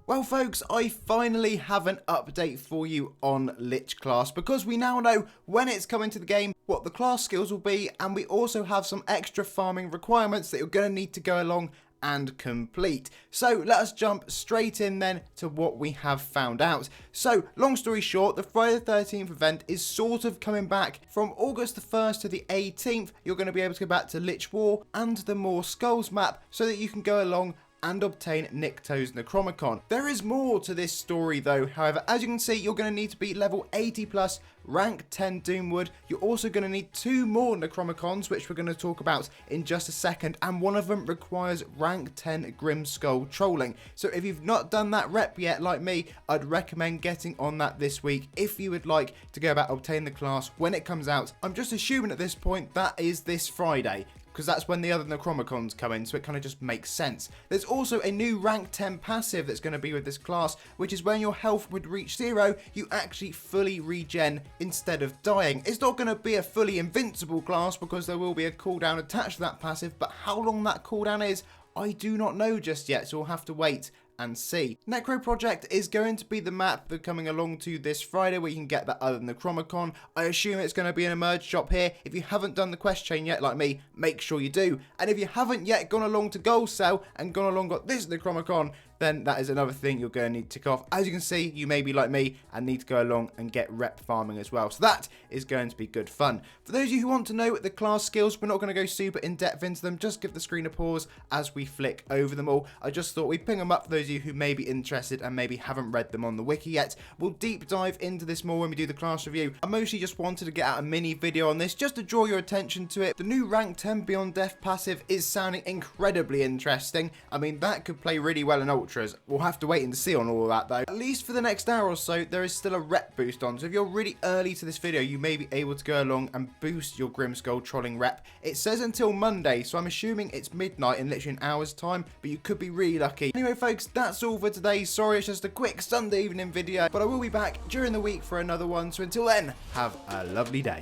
Well folks, I finally have an update for you on Lich Class because we now know when it's coming to the game, what the class skills will be, and we also have some extra farming requirements that you're going to need to go along and complete. So let us jump straight in then to what we have found out. So long story short, the Friday the 13th event is sort of coming back from August the 1st to the 18th. You're going to be able to go back to Lich War and the moreskulls map so that you can go along and obtain Nikto's Necromicon. There is more to this story though. However, as you can see, you're going to need to be level 80 plus, rank 10 Doomwood. You're also going to need 2 more Necromicons, which we're going to talk about in just a second, and one of them requires rank 10 Grimskull trolling. So if you've not done that rep yet like me, I'd recommend getting on that this week if you would like to go about obtaining the class when it comes out. I'm just assuming at this point that is this Friday, because that's when the other Necromicons come in, so it kind of just makes sense. There's also a new rank 10 passive that's going to be with this class, which is when your health would reach 0, you actually fully regen instead of dying. It's not going to be a fully invincible class because there will be a cooldown attached to that passive, but how long that cooldown is, I do not know just yet, so we'll have to wait and see. Necro Project is going to be the map that coming along to this Friday where you can get that other Necromicon. I assume it's going to be an emerge shop here. If you haven't done the quest chain yet like me, make sure you do. And if you haven't yet gone along to Gold Cell and gone along got this Necromicon, then that is another thing you're going to need to tick off. As you can see, you may be like me and need to go along and get rep farming as well. So that is going to be good fun. For those of you who want to know the class skills, we're not going to go super in depth into them. Just give the screen a pause as we flick over them all. I just thought we'd ping them up for those of you who may be interested and maybe haven't read them on the wiki yet. We'll deep dive into this more when we do the class review. I mostly just wanted to get out a mini video on this just to draw your attention to it. The new rank 10 Beyond Death passive is sounding incredibly interesting. I mean, that could play really well in Ultras. We'll have to wait and see on all of that though. At least for the next hour or so, there is still a rep boost on. So if you're really early to this video, you may be able to go along and boost your Grimskull trolling rep. It says until Monday, so I'm assuming it's midnight in literally an hour's time, but you could be really lucky. Anyway folks, that's all for today. Sorry it's just a quick Sunday evening video, but I will be back during the week for another one. So until then, have a lovely day.